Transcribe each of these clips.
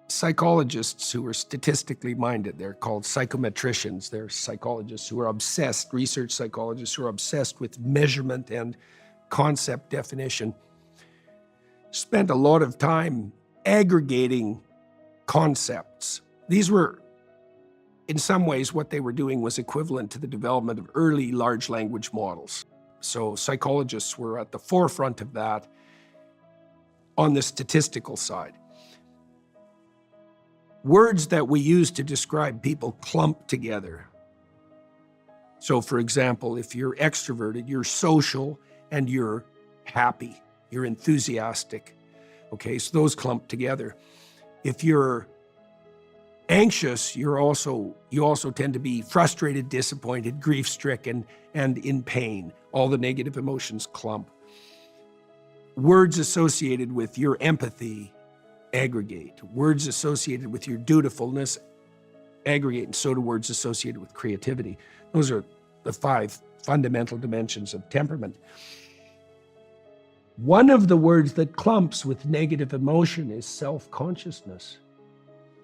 psychologists who are statistically minded. They're called psychometricians. They're psychologists who are obsessed, research psychologists who are obsessed with measurement and concept definition. Spent a lot of time aggregating concepts. These were, in some ways, what they were doing was equivalent to the development of early large language models. So psychologists were at the forefront of that on the statistical side. Words that we use to describe people clump together. So for example, if you're extroverted, you're social and you're happy, you're enthusiastic. Okay, so those clump together. If you're anxious, you also tend to be frustrated, disappointed, grief-stricken, and in pain. All the negative emotions clump. Words associated with your empathy aggregate. Words associated with your dutifulness aggregate, and so do words associated with creativity. Those are the 5 fundamental dimensions of temperament. One of the words that clumps with negative emotion is self-consciousness,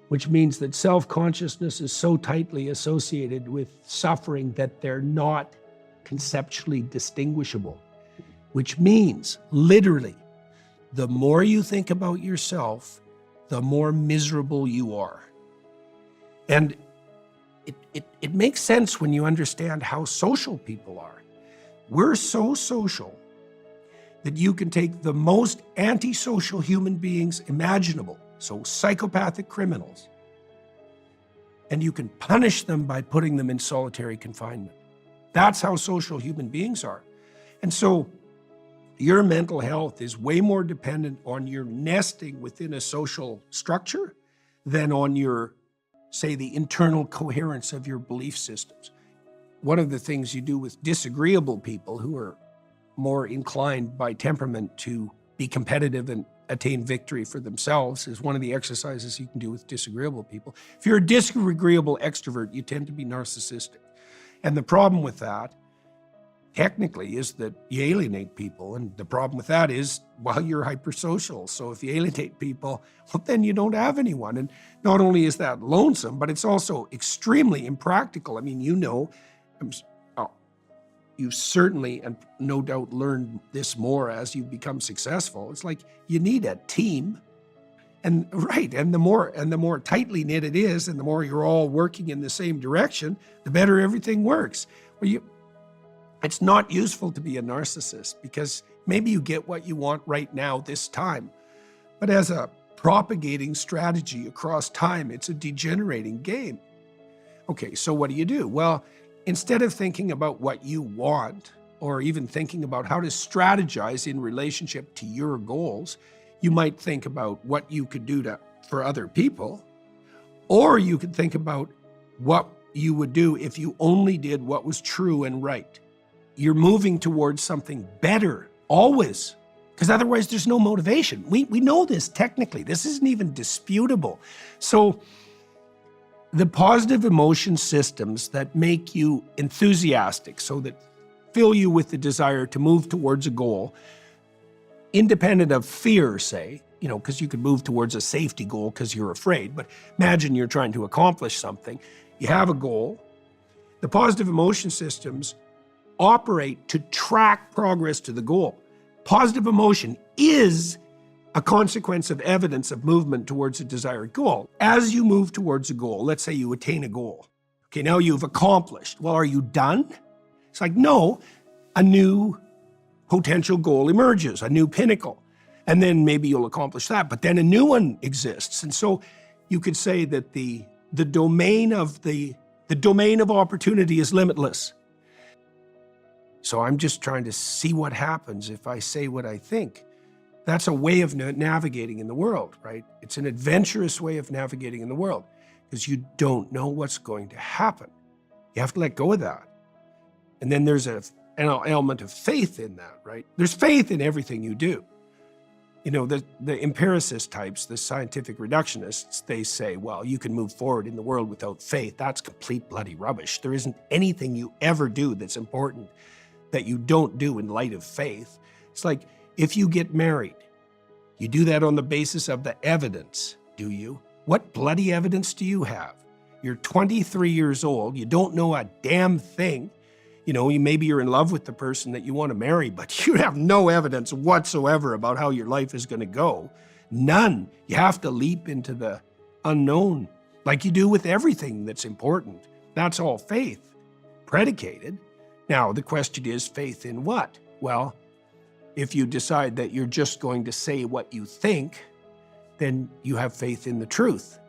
which means that self-consciousness is so tightly associated with suffering that they're not conceptually distinguishable, which means, literally, the more you think about yourself, the more miserable you are. And it makes sense when you understand how social people are. We're so social that you can take the most antisocial human beings imaginable, so psychopathic criminals, and you can punish them by putting them in solitary confinement. That's how social human beings are. And so your mental health is way more dependent on your nesting within a social structure than on your, say, the internal coherence of your belief systems. One of the things you do with disagreeable people who are more inclined by temperament to be competitive and attain victory for themselves is one of the exercises you can do with disagreeable people. If you're a disagreeable extrovert, you tend to be narcissistic. And the problem with that, technically, is that you alienate people. And the problem with that is, well, you're hypersocial. So if you alienate people, well, then you don't have anyone. And not only is that lonesome, but it's also extremely impractical. I mean, you know, you've certainly, and no doubt, learned this more as you become successful. It's like you need a team. And the more tightly knit it is, and the more you're all working in the same direction, the better everything works. Well, it's not useful to be a narcissist because maybe you get what you want right now, this time. But as a propagating strategy across time, it's a degenerating game. Okay, so what do? Well, instead of thinking about what you want, or even thinking about how to strategize in relationship to your goals, you might think about what you could do for other people, or you could think about what you would do if you only did what was true and right. You're moving towards something better, always, because otherwise there's no motivation. We know this technically. This isn't even disputable. So the positive emotion systems that make you enthusiastic, so that fill you with the desire to move towards a goal, independent of fear, say, because you could move towards a safety goal because you're afraid. But imagine you're trying to accomplish something. You have a goal. The positive emotion systems operate to track progress to the goal. Positive emotion is a consequence of evidence of movement towards a desired goal. As you move towards a goal, let's say you attain a goal. Okay, now you've accomplished. Well, are you done? It's like, no, a new potential goal emerges, a new pinnacle. And then maybe you'll accomplish that, but then a new one exists. And so you could say that the domain of opportunity is limitless. So I'm just trying to see what happens if I say what I think. That's a way of navigating in the world, right? It's an adventurous way of navigating in the world because you don't know what's going to happen. You have to let go of that. And then there's an element of faith in that, right? There's faith in everything you do. The empiricist types, the scientific reductionists, they say, well, you can move forward in the world without faith. That's complete bloody rubbish. There isn't anything you ever do that's important that you don't do in light of faith. It's like if you get married, you do that on the basis of the evidence, do you? What bloody evidence do you have? You're 23 years old. You don't know a damn thing. Maybe you're in love with the person that you want to marry, but you have no evidence whatsoever about how your life is going to go. None. You have to leap into the unknown, like you do with everything that's important. That's all faith, predicated. Now, the question is, faith in what? Well, if you decide that you're just going to say what you think, then you have faith in the truth,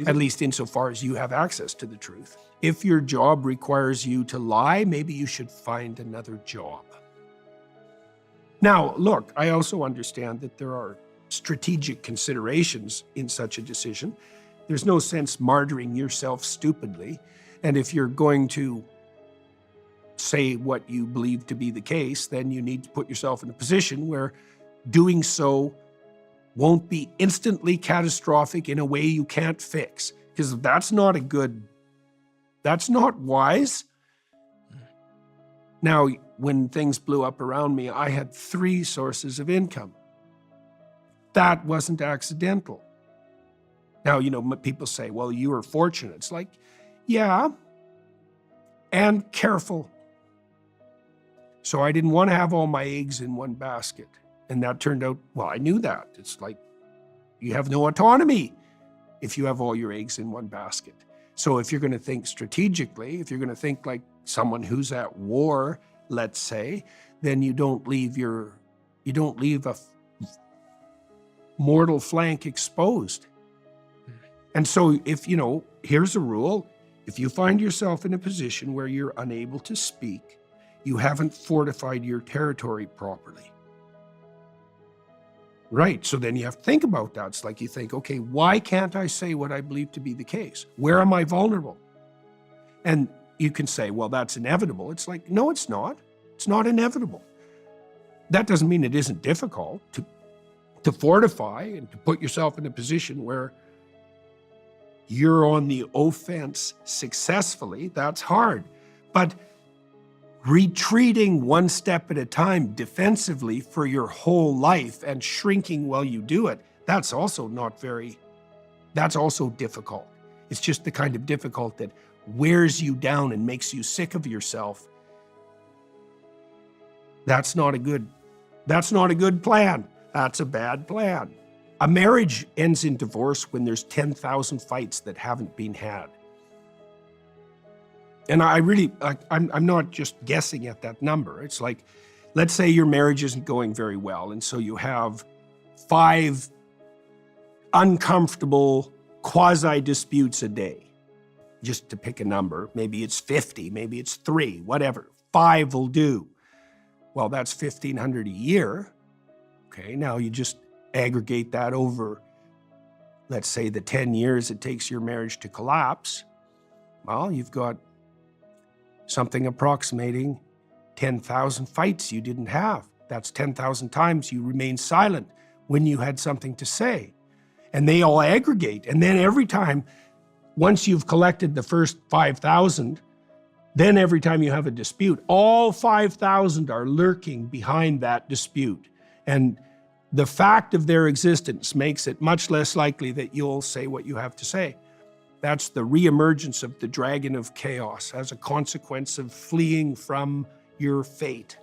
at least insofar as you have access to the truth. If your job requires you to lie, maybe you should find another job. Now, look, I also understand that there are strategic considerations in such a decision. There's no sense martyring yourself stupidly. And if you're going to say what you believe to be the case, then you need to put yourself in a position where doing so won't be instantly catastrophic in a way you can't fix, because that's not wise. Now, when things blew up around me, I had 3 sources of income. That wasn't accidental. Now, people say, well, you were fortunate. It's like, yeah, and careful. So I didn't want to have all my eggs in one basket. And that turned out, well, I knew that. It's like you have no autonomy if you have all your eggs in one basket. So if you're going to think strategically, if you're going to think like someone who's at war, let's say, then you don't leave a mortal flank exposed. And so here's a rule. If you find yourself in a position where you're unable to speak, you haven't fortified your territory properly. Right, so then you have to think about that. It's like you think, okay, why can't I say what I believe to be the case? Where am I vulnerable? And you can say, well, that's inevitable. It's like, no, it's not. It's not inevitable. That doesn't mean it isn't difficult to fortify and to put yourself in a position where you're on the offense successfully. That's hard. But retreating one step at a time defensively for your whole life and shrinking while you do it, that's also difficult. It's just the kind of difficult that wears you down and makes you sick of yourself. That's not a good plan. That's a bad plan. A marriage ends in divorce when there's 10,000 fights that haven't been had. And I'm not just guessing at that number. It's like, let's say your marriage isn't going very well, and so you have 5 uncomfortable quasi-disputes a day, just to pick a number. Maybe it's 50, maybe it's 3, whatever. 5 will do. Well, that's $1,500 a year. Okay, now you just aggregate that over, let's say, the 10 years it takes your marriage to collapse. Well, you've got something approximating 10,000 fights you didn't have. That's 10,000 times you remained silent when you had something to say. And they all aggregate. And then every time, once you've collected the first 5,000, then every time you have a dispute, all 5,000 are lurking behind that dispute. And the fact of their existence makes it much less likely that you'll say what you have to say. That's the reemergence of the dragon of chaos as a consequence of fleeing from your fate.